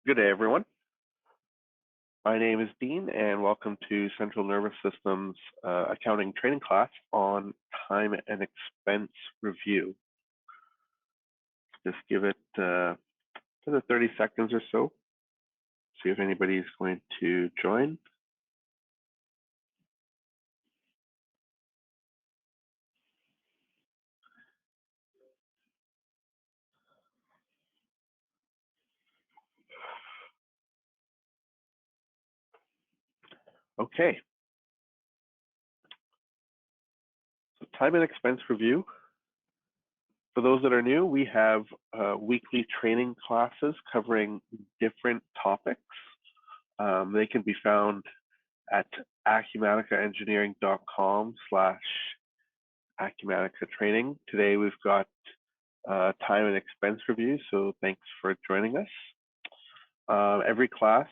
Good day, everyone. My name is Dean, and welcome to Central Nervous System's accounting training class on time and expense review. Just give it another 30 seconds or so, see if anybody is going to join. Okay. So time and expense review. For those that are new, we have weekly training classes covering different topics. They can be found at acumaticaengineering.com/Acumatica training. Today we've got time and expense review, so thanks for joining us. Every class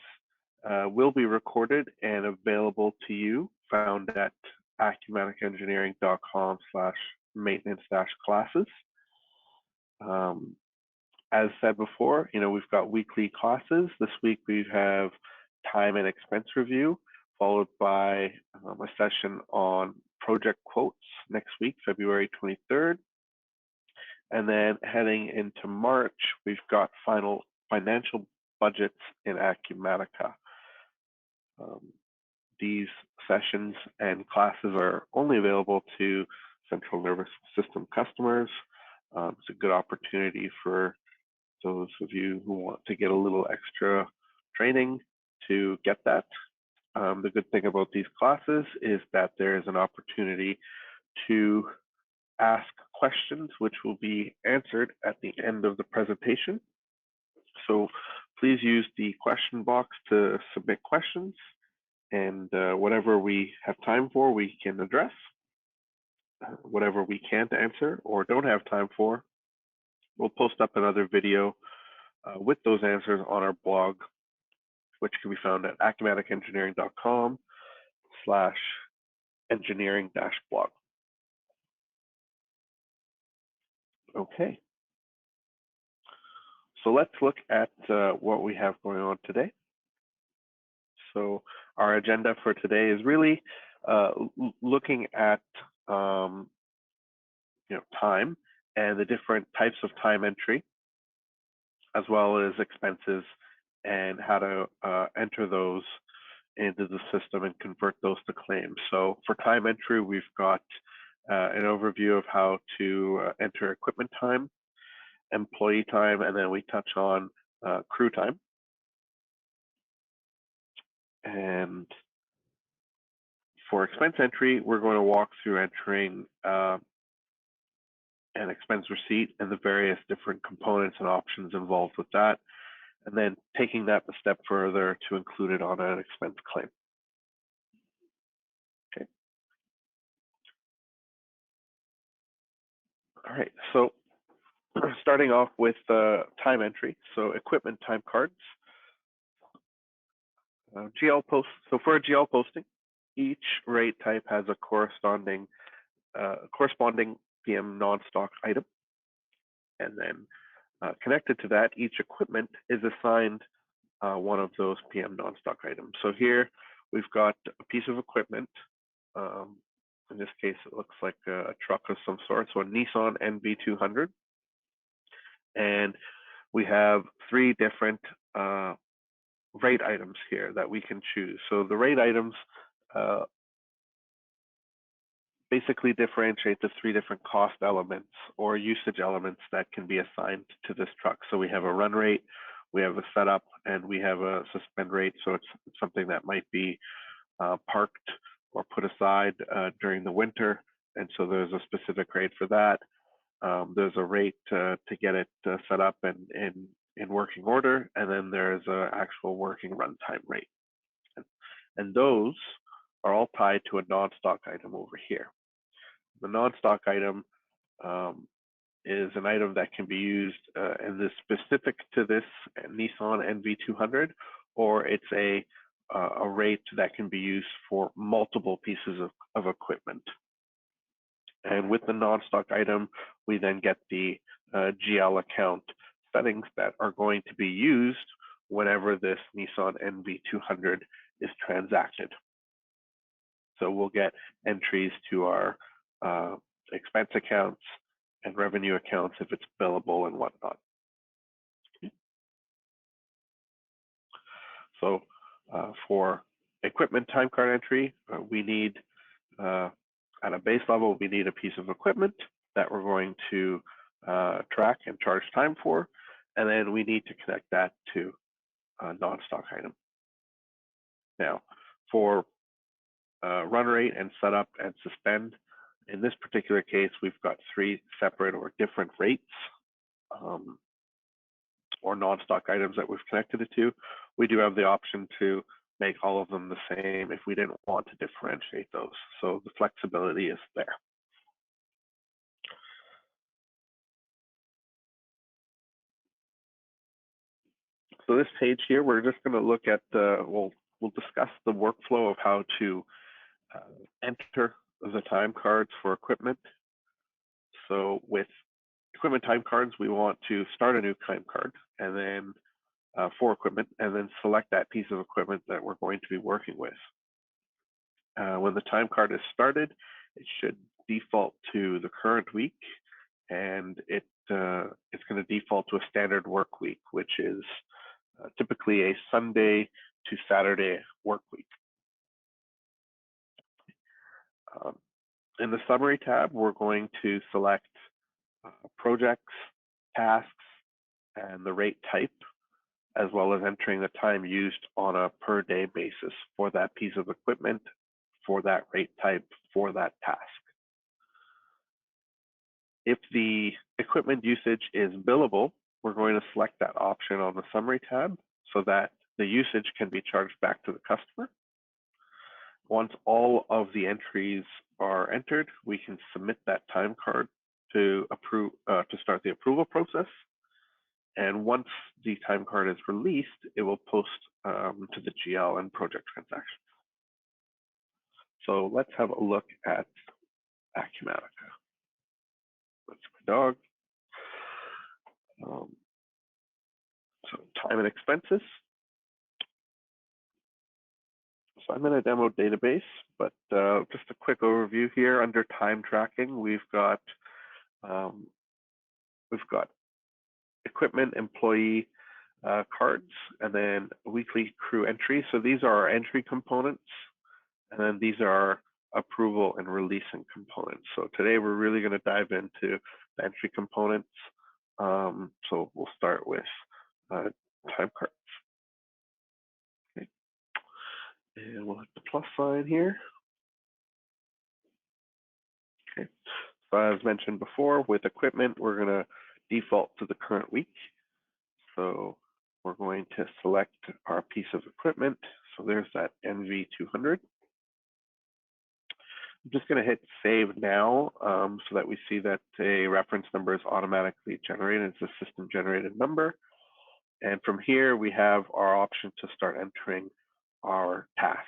will be recorded and available to you, found at acumaticaengineering.com/maintenance-classes. As said before, we've got weekly classes. This week we have time and expense review, followed by a session on project quotes next week, February 23rd. And then heading into March, we've got final financial budgets in Acumatica. These sessions and classes are only available to central nervous system customers. It's a good opportunity for those of you who want to get a little extra training to get that. The good thing about these classes is that there is an opportunity to ask questions, which will be answered at the end of the presentation. So please use the question box to submit questions, and whatever we have time for, we can address. Whatever we can't answer or don't have time for, we'll post up another video with those answers on our blog, which can be found at acumaticaengineering.com/engineering-blog. Okay. So let's look at what we have going on today. So our agenda for today is really looking at time and the different types of time entry, as well as expenses, and how to enter those into the system and convert those to claims. So for time entry, we've got an overview of how to enter equipment time, employee time, and then we touch on crew time. And for expense entry, we're going to walk through entering an expense receipt and the various different components and options involved with that, and then taking that a step further to include it on an expense claim. Okay. All right, so starting off with time entry, so equipment time cards. GL post. So for a GL posting, each rate type has a corresponding PM non-stock item, and then connected to that, each equipment is assigned one of those PM non-stock items. So here we've got a piece of equipment. In this case, it looks like a truck of some sort, so a Nissan NV200. And we have three different rate items here that we can choose. So the rate items basically differentiate the three different cost elements or usage elements that can be assigned to this truck. So we have a run rate, we have a setup, and we have a suspend rate. So it's something that might be parked or put aside during the winter. And so there's a specific rate for that. There's a rate to get it set up and in working order, and then there's an actual working runtime rate. And those are all tied to a non-stock item over here. The non-stock item is an item that can be used and is specific to this Nissan NV200, or it's a rate that can be used for multiple pieces of equipment. And with the non-stock item, we then get the GL account settings that are going to be used whenever this Nissan NV200 is transacted. So we'll get entries to our expense accounts and revenue accounts if it's billable and whatnot. So for equipment time card entry, we need, at a base level, we need a piece of equipment that we're going to track and charge time for, and then we need to connect that to a non-stock item. Now, for run rate and setup and suspend, in this particular case, we've got 3 separate or different rates or non-stock items that we've connected it to. We do have the option to make all of them the same if we didn't want to differentiate those. So the flexibility is there. So this page here, we're just going to look at we'll discuss the workflow of how to enter the time cards for equipment. So with equipment time cards, we want to start a new time card and then for equipment, and then select that piece of equipment that we're going to be working with. When the time card is started, it should default to the current week, and it's going to default to a standard work week, which is typically a Sunday to Saturday work week. In the summary tab, we're going to select projects, tasks, and the rate type, as well as entering the time used on a per day basis for that piece of equipment, for that rate type, for that task. If the equipment usage is billable, we're going to select that option on the summary tab so that the usage can be charged back to the customer. Once all of the entries are entered, we can submit that time card to start the approval process. And once the time card is released, it will post to the GL and project transactions. So let's have a look at Acumatica. That's my dog. So time and expenses. So I'm in a demo database, but just a quick overview here. Under time tracking, we've got equipment employee cards, and then weekly crew entry. So these are our entry components, and then these are approval and releasing components. So today we're really going to dive into the entry components. So we'll start with time cards. Okay. And we'll hit the plus sign here. Okay. So as mentioned before, with equipment, we're going to default to the current week. So we're going to select our piece of equipment. So there's that NV200. I'm just going to hit save now so that we see that a reference number is automatically generated. It's a system generated number. And from here, we have our option to start entering our tasks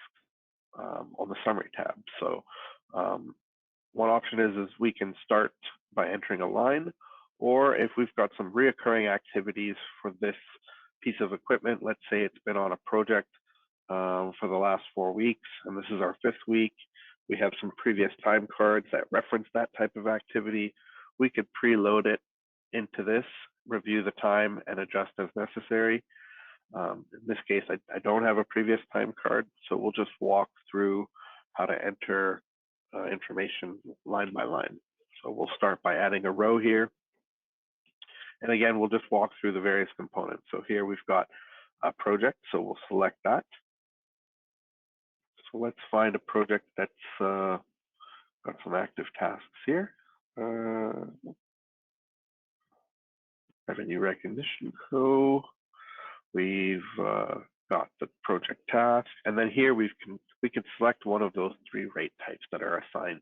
on the summary tab. So one option is we can start by entering a line, or if we've got some reoccurring activities for this piece of equipment, let's say it's been on a project for the last 4 weeks, and this is our 5th week, we have some previous time cards that reference that type of activity, we could preload it into this, review the time, and adjust as necessary. In this case, I don't have a previous time card, so we'll just walk through how to enter information line by line. So we'll start by adding a row here. And again, we'll just walk through the various components. So here we've got a project, so we'll select that. So let's find a project that's got some active tasks here. Revenue recognition co. We've got the project task, and then here we can select one of those 3 rate types that are assigned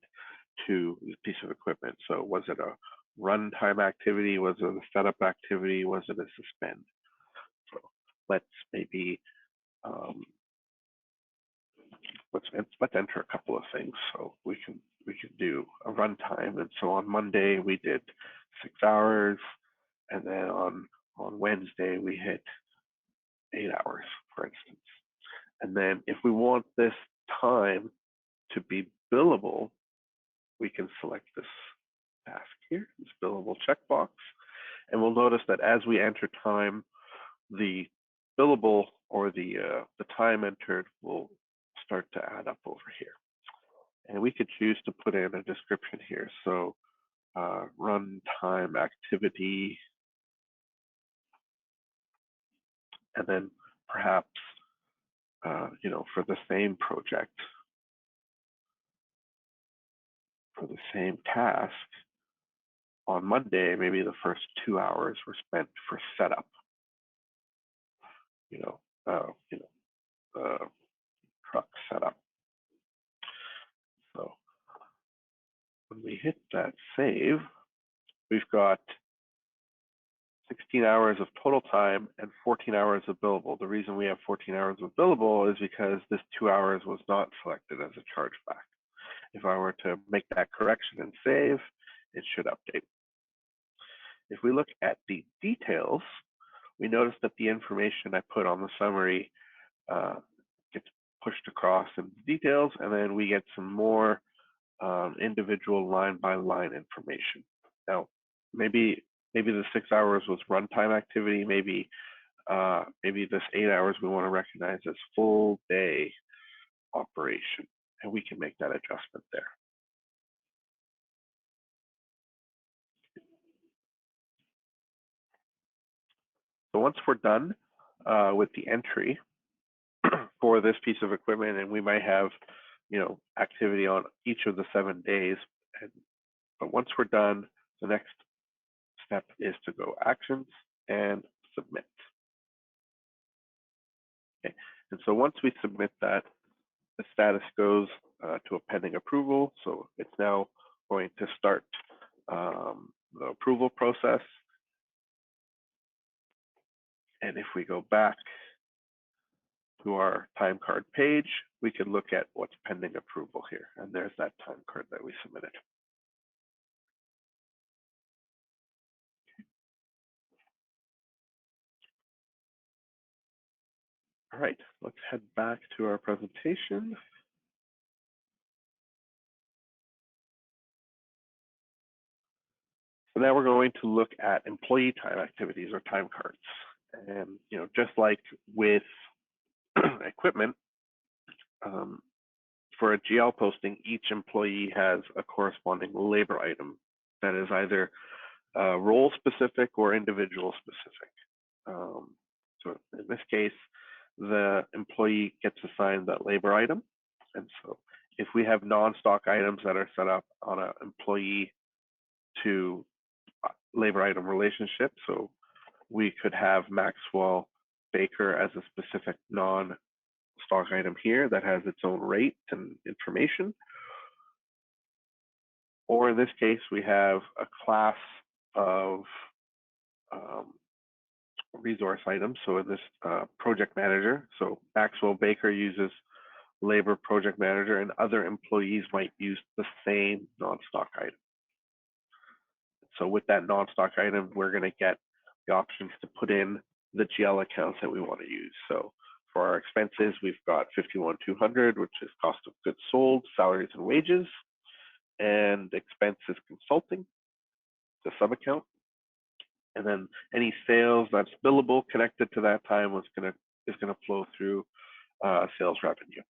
to this piece of equipment. So was it a runtime activity? Was it a setup activity? Was it a suspend? So let's maybe let's enter a couple of things. So we can do a runtime, and so on Monday we did 6 hours, and then on Wednesday we hit 8 hours, for instance. And then if we want this time to be billable, we can select this task here, this billable checkbox. And we'll notice that as we enter time, the billable or the time entered will start to add up over here. And we could choose to put in a description here. So run time activity, and then perhaps, for the same project, for the same task, on Monday, maybe the first 2 hours were spent for setup. Truck setup. So when we hit that save, we've got 16 hours of total time and 14 hours of billable. The reason we have 14 hours of billable is because this 2 hours was not selected as a chargeback. If I were to make that correction and save, it should update. If we look at the details, we notice that the information I put on the summary gets pushed across in the details, and then we get some more individual line-by-line information. Now, maybe the 6 hours was runtime activity. Maybe this 8 hours we want to recognize as full day operation, and we can make that adjustment there. So once we're done with the entry for this piece of equipment, and we might have, activity on each of the 7 days, but once we're done, the next step is to go actions and submit. Okay. And so once we submit that, the status goes to a pending approval. So it's now going to start the approval process. And if we go back to our time card page, we can look at what's pending approval here. And there's that time card that we submitted. All right, let's head back to our presentation. So now we're going to look at employee time activities or time cards. And just like with equipment, for a GL posting, each employee has a corresponding labor item that is either role specific or individual specific. So in this case, the employee gets assigned that labor item. And so if we have non-stock items that are set up on an employee to labor item relationship, so we could have Maxwell Baker as a specific non-stock item here that has its own rate and information. Or in this case, we have a class of resource items. So in this project manager, so Maxwell Baker uses labor project manager, and other employees might use the same non-stock item. So with that non-stock item, we're going to get the options to put in the GL accounts that we want to use. So for our expenses, we've got 51,200, which is cost of goods sold, salaries and wages, and expenses consulting, the sub account. And then any sales that's billable connected to that time is going to flow through sales revenue.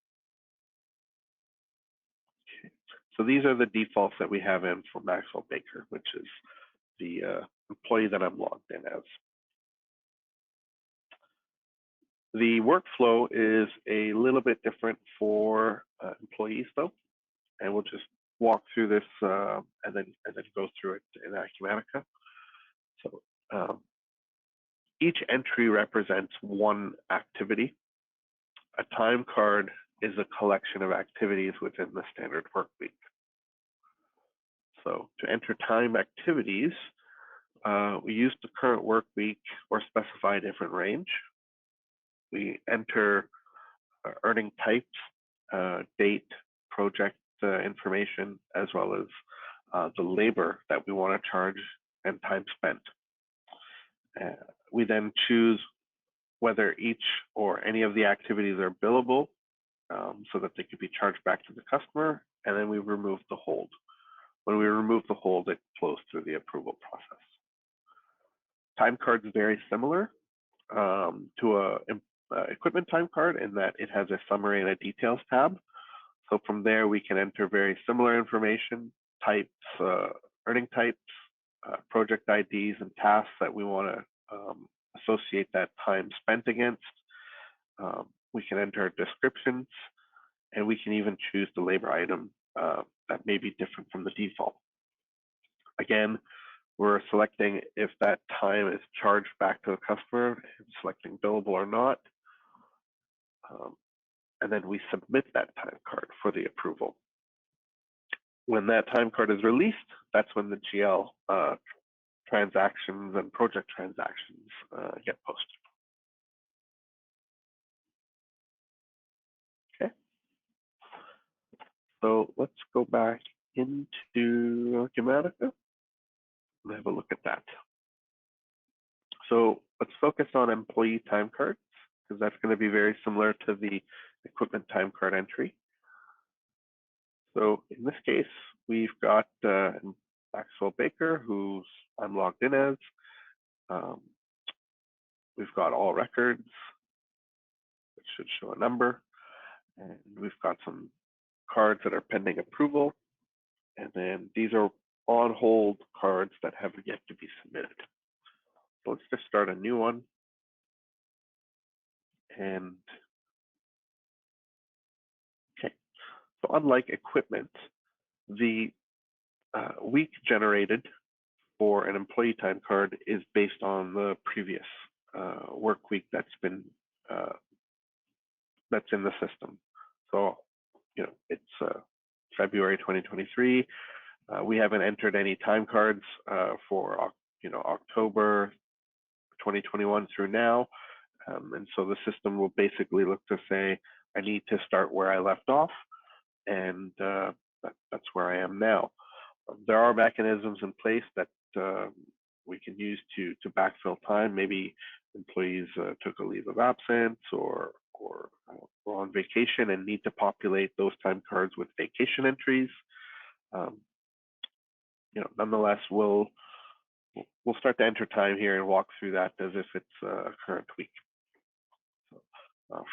Okay. So these are the defaults that we have in for Maxwell Baker, which is the employee that I'm logged in as. The workflow is a little bit different for employees, though, and we'll just walk through this and then go through it in Acumatica. So each entry represents one activity. A time card is a collection of activities within the standard work week. So to enter time activities, we use the current work week or specify a different range. We enter earning types, date, project information, as well as the labor that we want to charge and time spent. We then choose whether each or any of the activities are billable, so that they could be charged back to the customer, and then we remove the hold. When we remove the hold, it flows through the approval process. Time card is very similar to a equipment time card in that it has a summary and a details tab. So from there, we can enter very similar information, types, earning types, project IDs, and tasks that we want to associate that time spent against. We can enter descriptions, and we can even choose the labor item that may be different from the default. Again, we're selecting if that time is charged back to the customer, selecting billable or not. And then we submit that time card for the approval. When that time card is released, that's when the GL transactions and project transactions get posted. Okay. So let's go back into Acumatica and have a look at that. So let's focus on employee time cards, because that's going to be very similar to the equipment time card entry. So in this case, we've got Maxwell Baker, who's I'm logged in as. We've got all records, which should show a number. And we've got some cards that are pending approval. And then these are on hold cards that have yet to be submitted. So let's just start a new one. And okay, so unlike equipment, the week generated for an employee time card is based on the previous work week that's been that's in the system. So, you know, it's February 2023. We haven't entered any time cards for October 2021 through now, and so the system will basically look to say, I need to start where I left off, and that's where I am now. There are mechanisms in place that we can use to backfill time. Maybe employees took a leave of absence or were on vacation and need to populate those time cards with vacation entries. Nonetheless, we'll start to enter time here and walk through that as if it's a current week. So,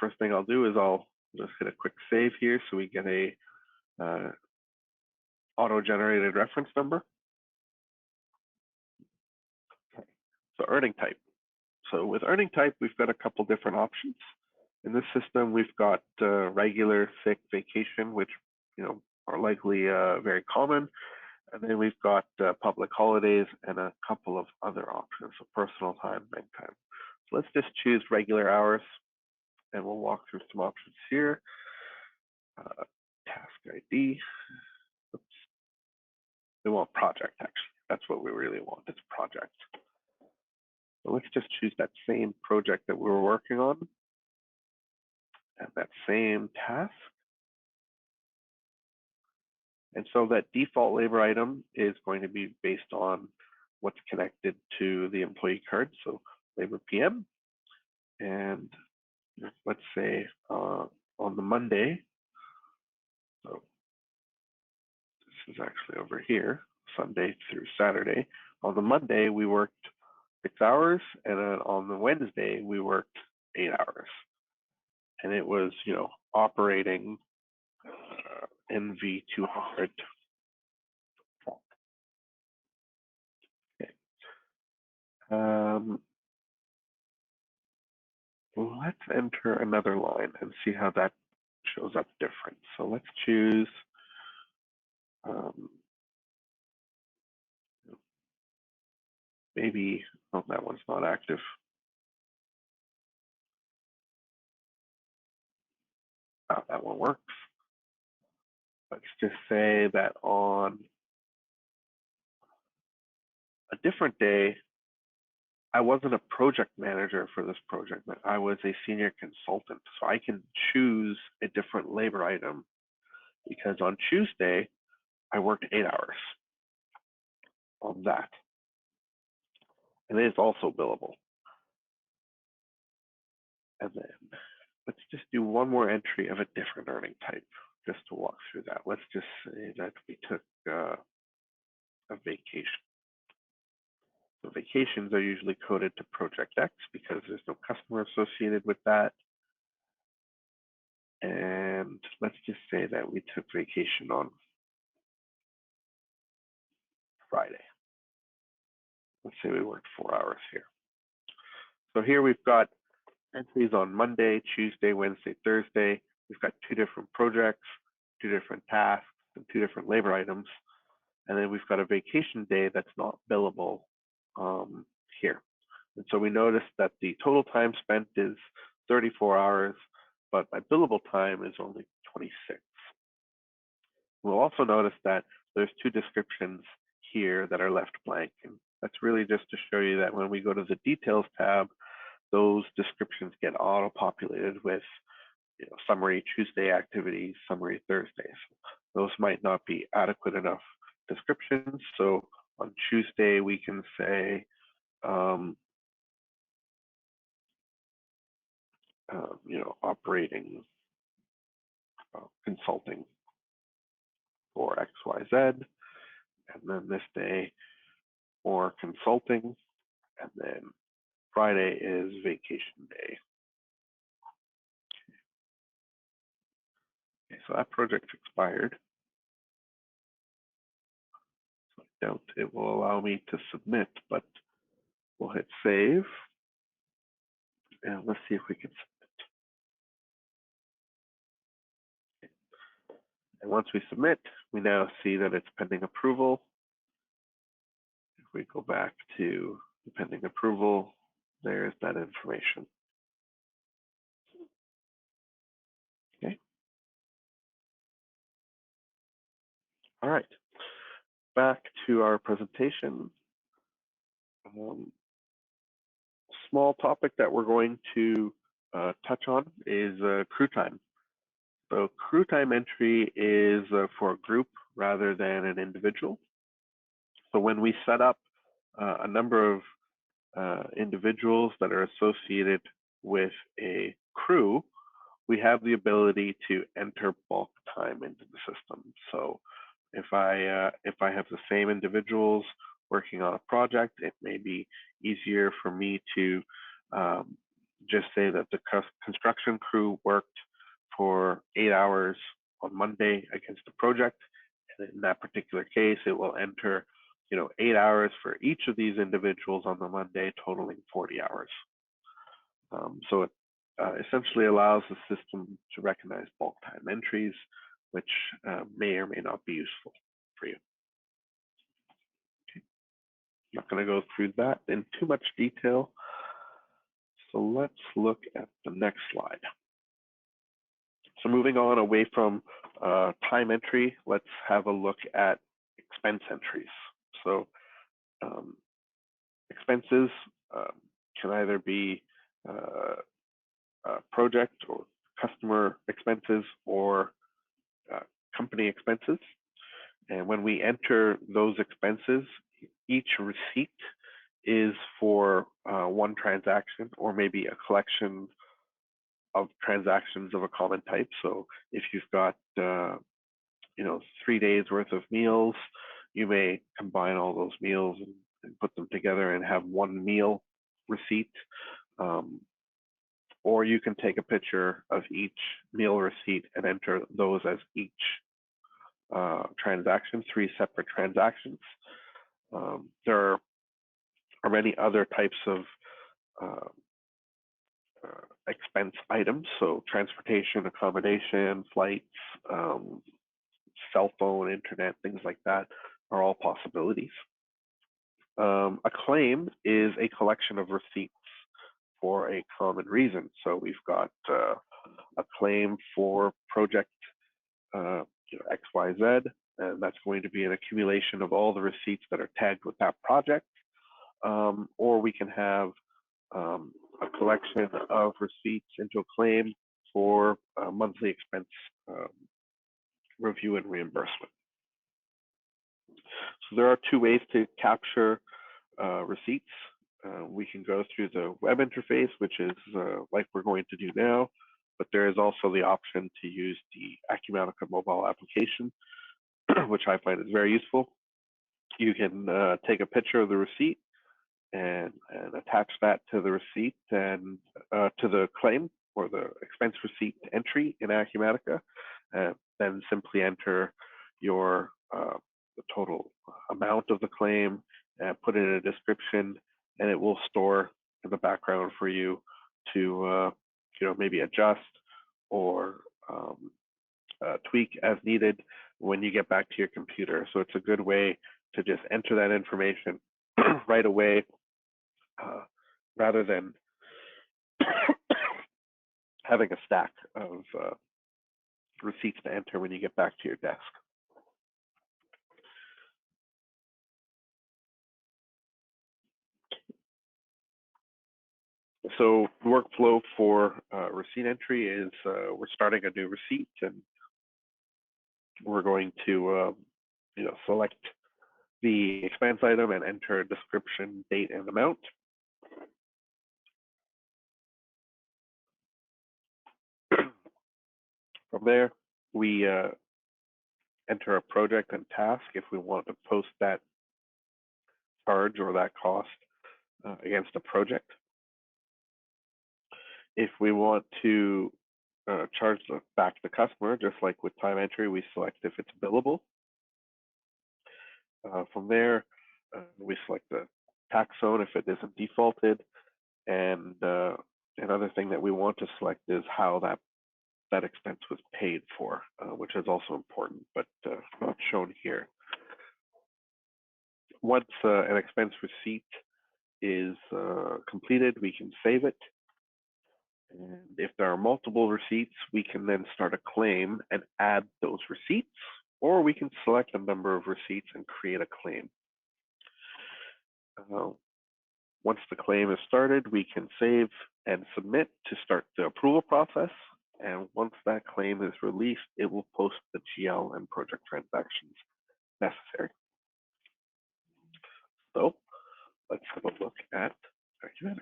first thing I'll do is I'll just hit a quick save here so we get a auto-generated reference number. Okay. So earning type. So with earning type, we've got a couple different options. In this system, we've got regular, sick, vacation, which are likely very common. And then we've got public holidays and a couple of other options, so personal time, bank time. So let's just choose regular hours, and we'll walk through some options here. Task ID. Oops. We want project, actually. That's what we really want, it's project. So let's just choose that same project that we were working on and that same task. And so that default labor item is going to be based on what's connected to the employee card. So labor PM. And let's say on the Monday, so this is actually over here, Sunday through Saturday. On the Monday, we worked 6 hours, and then on the Wednesday, we worked 8 hours. And it was, operating NV200. Okay. Let's enter another line and see how that shows up different. So let's choose maybe, oh, that one's not active. Oh, that one works. Let's just say that on a different day, I wasn't a project manager for this project, but I was a senior consultant. So I can choose a different labor item because on Tuesday, I worked 8 hours on that. And it is also billable. And then let's just do one more entry of a different earning type just to walk through that. Let's just say that we took a vacation. So vacations are usually coded to Project X because there's no customer associated with that. And let's just say that we took vacation on Friday. Let's say we worked 4 hours here. So here we've got entries on Monday, Tuesday, Wednesday, Thursday. We've got 2 different projects, 2 different tasks, and 2 different labor items. And then we've got a vacation day that's not billable here. And so we notice that the total time spent is 34 hours, but my billable time is only 26. We'll also notice that there's 2 descriptions here that are left blank. And that's really just to show you that when we go to the details tab, those descriptions get auto-populated with summary Tuesday activities, summary Thursdays. Those might not be adequate enough descriptions. So on Tuesday, we can say, operating consulting for XYZ, and then this day for consulting, and then Friday is vacation day. Okay, so that project's expired. So I doubt it will allow me to submit, but we'll hit save, and let's see if we can submit. Okay. And once we submit, we now see that it's pending approval. If we go back to the pending approval, there's that information. Okay. All right. Back to our presentation. Small topic that we're going to touch on is crew time. So crew time entry is for a group rather than an individual. So when we set up a number of individuals that are associated with a crew, we have the ability to enter bulk time into the system. So if I have the same individuals working on a project, it may be easier for me to just say that the construction crew worked for 8 hours on Monday against the project. And in that particular case, it will enter 8 hours for each of these individuals on the Monday, totaling 40 hours. So it essentially allows the system to recognize bulk time entries, which may or may not be useful for you. Okay. I'm not going to go through that in too much detail. So let's look at the next slide. So moving on away from time entry, let's have a look at expense entries. So expenses can either be project or customer expenses or company expenses. And when we enter those expenses, each receipt is for one transaction or maybe a collection of transactions of a common type. So if you've got 3 days worth of meals, you may combine all those meals and put them together and have one meal receipt. Or you can take a picture of each meal receipt and enter those as each transaction, 3 separate transactions. There are many other types of expense items, so transportation, accommodation, flights, cell phone, internet, things like that are all possibilities. A claim is a collection of receipts for a common reason. So we've got a claim for project XYZ, and that's going to be an accumulation of all the receipts that are tagged with that project. Or we can have a collection of receipts into a claim for monthly expense review and reimbursement. So there are 2 ways to capture receipts. we can go through the web interface, which is like we're going to do now, but there is also the option to use the Acumatica mobile application, which I find is very useful. You can take a picture of the receipt and attach that to the receipt and to the claim or the expense receipt entry in Acumatica, then simply enter your the total amount of the claim, put it in a description, and it will store in the background for you to maybe adjust or tweak as needed when you get back to your computer. So it's a good way to just enter that information right away, rather than having a stack of receipts to enter when you get back to your desk. So workflow for receipt entry is we're starting a new receipt, and we're going to select the expense item and enter a description, date, and amount. From there, we enter a project and task if we want to post that charge or that cost against a project. If we want to charge back the customer, just like with time entry, we select if it's billable. From there, we select the tax zone if it isn't defaulted, and another thing that we want to select is how that expense was paid for, which is also important, but not shown here. Once an expense receipt is completed, we can save it. And if there are multiple receipts, we can then start a claim and add those receipts, or we can select a number of receipts and create a claim. Once the claim is started, we can save and submit to start the approval process. And once that claim is released, it will post the GL and project transactions necessary. So let's have a look at Acumatica.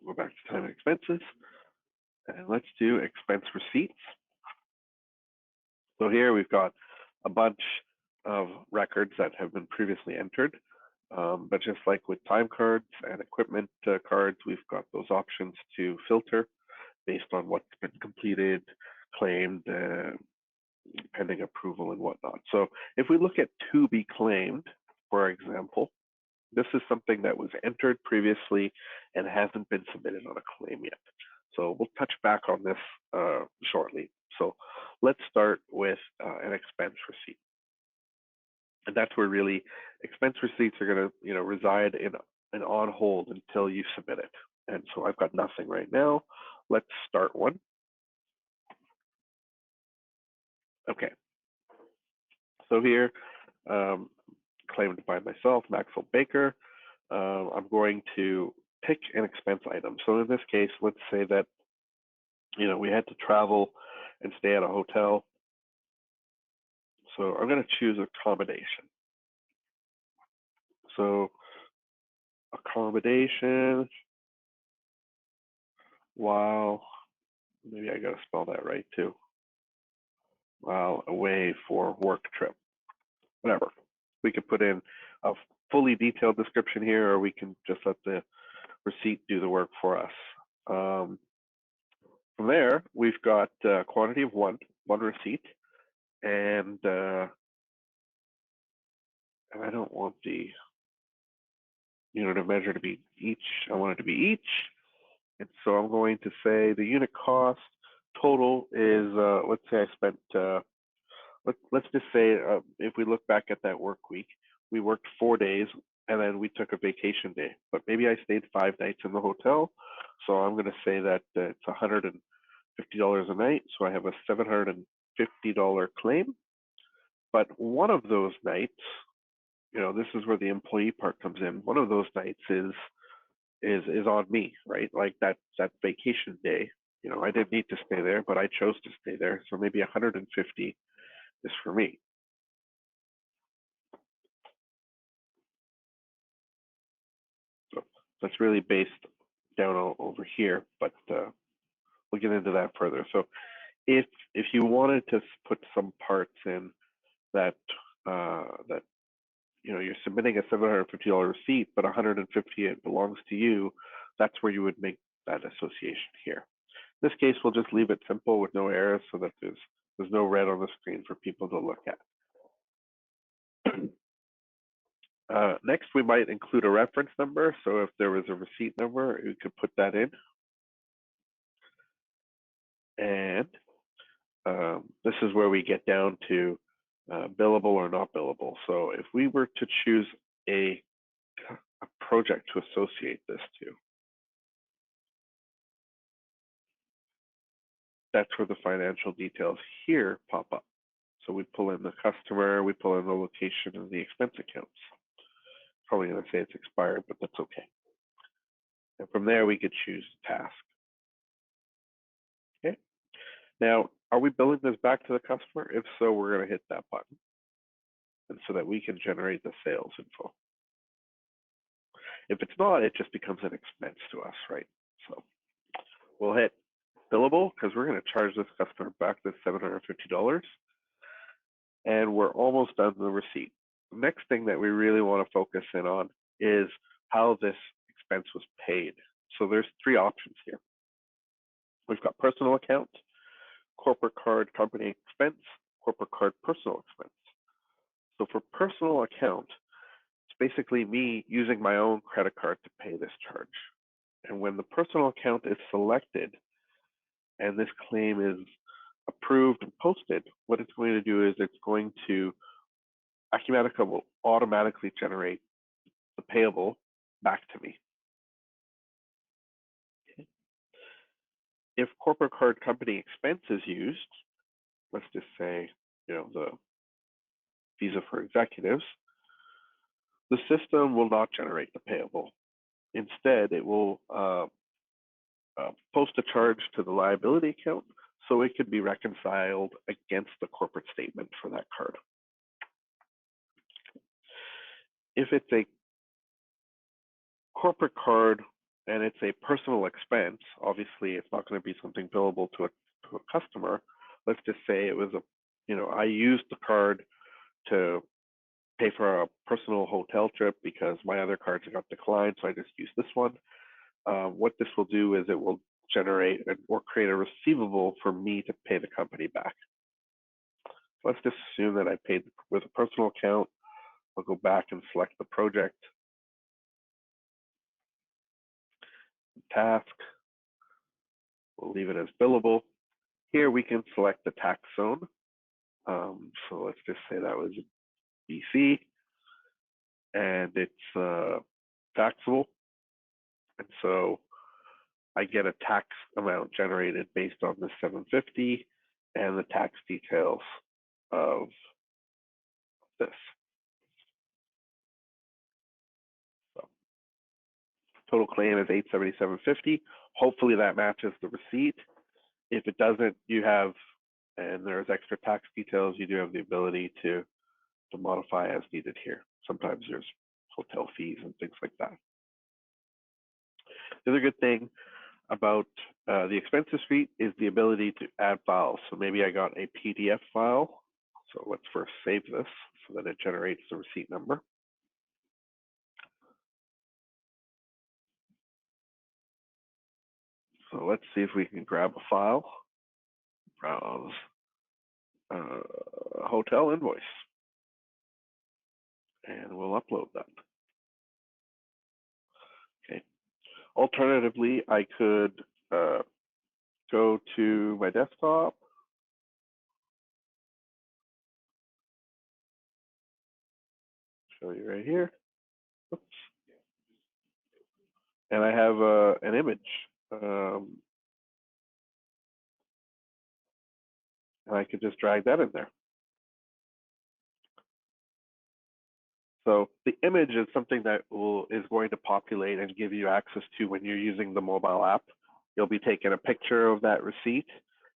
Go back to time and expenses, and let's do expense receipts. So here we've got a bunch of records that have been previously entered, but just like with time cards and equipment cards, we've got those options to filter based on what's been completed, claimed, pending approval and whatnot. So if we look at to be claimed, for example, this is something that was entered previously and hasn't been submitted on a claim yet. So we'll touch back on this shortly. So let's start with an expense receipt. And that's where really expense receipts are going to reside in on hold until you submit it. And so I've got nothing right now. Let's start one. Okay. So here, claimed by myself, Maxwell Baker. I'm going to pick an expense item. So in this case, let's say that we had to travel and stay at a hotel. So I'm going to choose accommodation. So accommodation while, maybe I got to spell that right too, while away for work trip, whatever. We could put in a fully detailed description here, or we can just let the receipt do the work for us. From there, we've got quantity of one receipt, and I don't want the unit of measure to be each. I want it to be each, and so I'm going to say the unit cost total is, let's say I spent, let's just say if we look back at that work week, we worked 4 days and then we took a vacation day, but maybe I stayed 5 nights in the hotel. So I'm going to say that it's $150 a night. So I have a $750 claim. But one of those nights, this is where the employee part comes in. One of those nights is on me, right? Like that vacation day. I didn't need to stay there, but I chose to stay there. So maybe 150 is for me. That's really based down over here, but we'll get into that further. So if you wanted to put some parts in that that you're submitting a $750 receipt, but $150 it belongs to you, that's where you would make that association here. In this case, we'll just leave it simple with no errors so that there's no red on the screen for people to look at. Next, we might include a reference number. So if there was a receipt number, you could put that in. And this is where we get down to billable or not billable. So if we were to choose a project to associate this to, that's where the financial details here pop up. So we pull in the customer, we pull in the location and the expense accounts. Probably going to say it's expired, but that's okay. And from there, we could choose task. Okay. Now, are we billing this back to the customer? If so, we're going to hit that button, and so that we can generate the sales info. If it's not, it just becomes an expense to us, right? So we'll hit billable because we're going to charge this customer back this $750, and we're almost done the receipt. The next thing that we really want to focus in on is how this expense was paid. So there's three options here. We've got personal account, corporate card company expense, corporate card personal expense. So for personal account, it's basically me using my own credit card to pay this charge. And when the personal account is selected and this claim is approved and posted, what it's going to do is it's going to, Acumatica will automatically generate the payable back to me. Okay. If corporate card company expense is used, let's just say, the Visa for executives, the system will not generate the payable. Instead, it will post a charge to the liability account so it could be reconciled against the corporate statement for that card. If it's a corporate card and it's a personal expense, obviously it's not going to be something billable to a customer. Let's just say it was I used the card to pay for a personal hotel trip because my other cards got declined, so I just used this one. What this will do is it will generate or create a receivable for me to pay the company back. So let's just assume that I paid with a personal account. I'll go back and select the project, task. We'll leave it as billable. Here we can select the tax zone. So let's just say that was BC, and it's taxable. And so I get a tax amount generated based on the 750 and the tax details of this. So total claim is $877.50. Hopefully that matches the receipt. If it doesn't, and there's extra tax details, you do have the ability to modify as needed here. Sometimes there's hotel fees and things like that. The other good thing about the expenses sheet is the ability to add files. So maybe I got a PDF file. So let's first save this so that it generates the receipt number. So let's see if we can grab a file. Browse hotel invoice. And we'll upload that. Okay. Alternatively, I could go to my desktop. Show you right here. Oops. And I have an image. And I could just drag that in there. So the image is something that is going to populate and give you access to when you're using the mobile app. You'll be taking a picture of that receipt,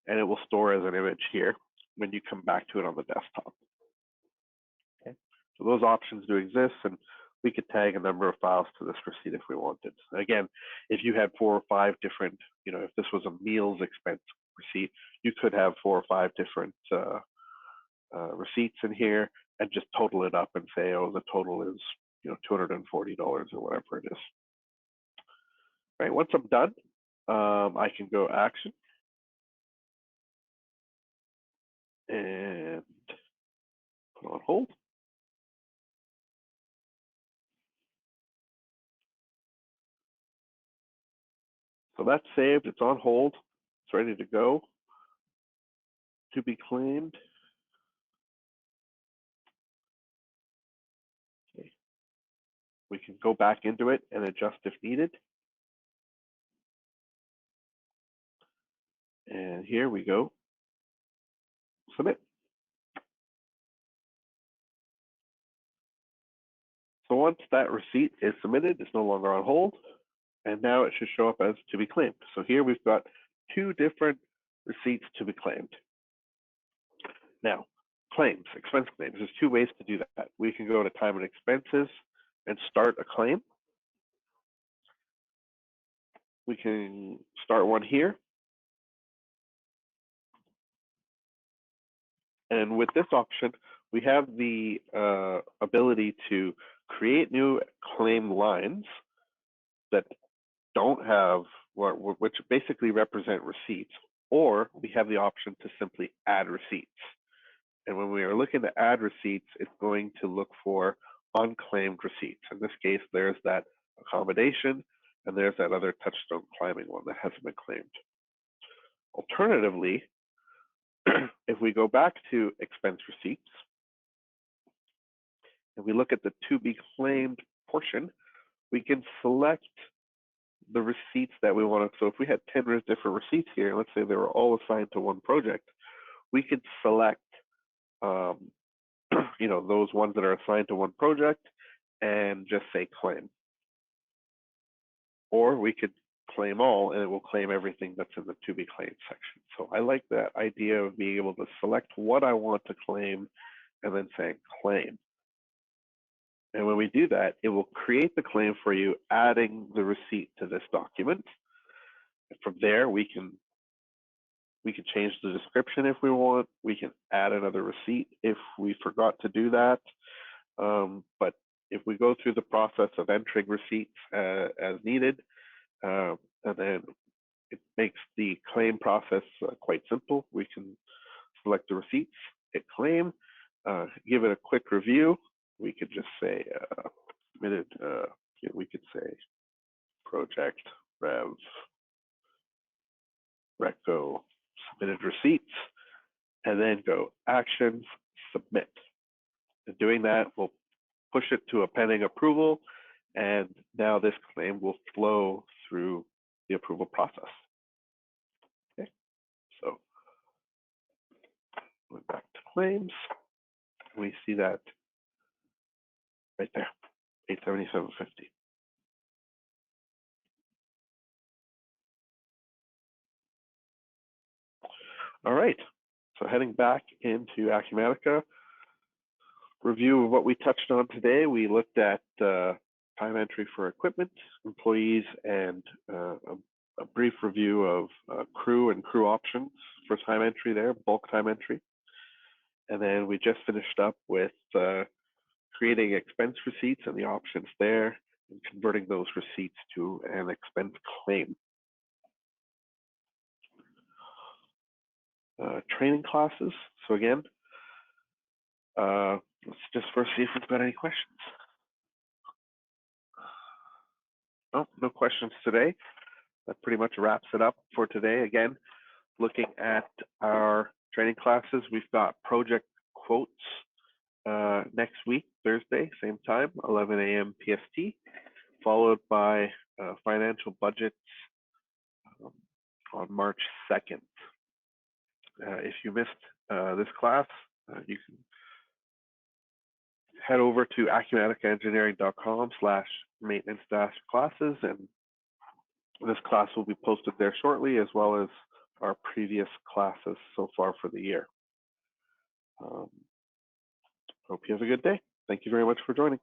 and it will store as an image here when you come back to it on the desktop. Okay. So those options do exist, and we could tag a number of files to this receipt if we wanted. Again, if you had 4 or 5 different, if this was a meals expense receipt, you could have 4 or 5 different receipts in here and just total it up and say, oh, the total is $240 or whatever it is. Right. Once I'm done, I can go action and put on hold. So that's saved. It's on hold. It's ready to go. To be claimed. Okay. We can go back into it and adjust if needed. And here we go. Submit. So once that receipt is submitted, it's no longer on hold. And now it should show up as to be claimed. So here we've got 2 different receipts to be claimed. Now, claims, expense claims, there's 2 ways to do that. We can go to time and expenses and start a claim. We can start one here. And with this option, we have the ability to create new claim lines that don't have, which basically represent receipts, or we have the option to simply add receipts. And when we are looking to add receipts, it's going to look for unclaimed receipts. In this case, there's that accommodation, and there's that other touchstone climbing one that hasn't been claimed. Alternatively, if we go back to expense receipts, and we look at the to be claimed portion, we can select the receipts that we want to. So if we had 10 different receipts here, let's say they were all assigned to one project, we could select those ones that are assigned to one project and just say claim. Or we could claim all and it will claim everything that's in the to be claimed section. So I like that idea of being able to select what I want to claim and then saying claim. And when we do that, it will create the claim for you, adding the receipt to this document. And from there, we can change the description if we want. We can add another receipt if we forgot to do that. But if we go through the process of entering receipts as needed, and then it makes the claim process quite simple. We can select the receipts, hit claim, give it a quick review. We could just say submitted. We could say project rev reco submitted receipts, and then go actions submit. And doing that will push it to a pending approval, and now this claim will flow through the approval process. Okay, so going back to claims, we see that right there, $877.50. All right, so heading back into Acumatica, review of what we touched on today. We looked at time entry for equipment, employees, and a brief review of crew and crew options for time entry there, bulk time entry. And then we just finished up with creating expense receipts and the options there, and converting those receipts to an expense claim. Training classes. So again, let's just first see if we've got any questions. Oh, no questions today. That pretty much wraps it up for today. Again, looking at our training classes, we've got project quotes next week, Thursday, same time, 11 a.m. PST, followed by financial budgets on March 2nd. If you missed this class, you can head over to acumaticaengineering.com/maintenance-classes, and this class will be posted there shortly, as well as our previous classes so far for the year. Hope you have a good day. Thank you very much for joining.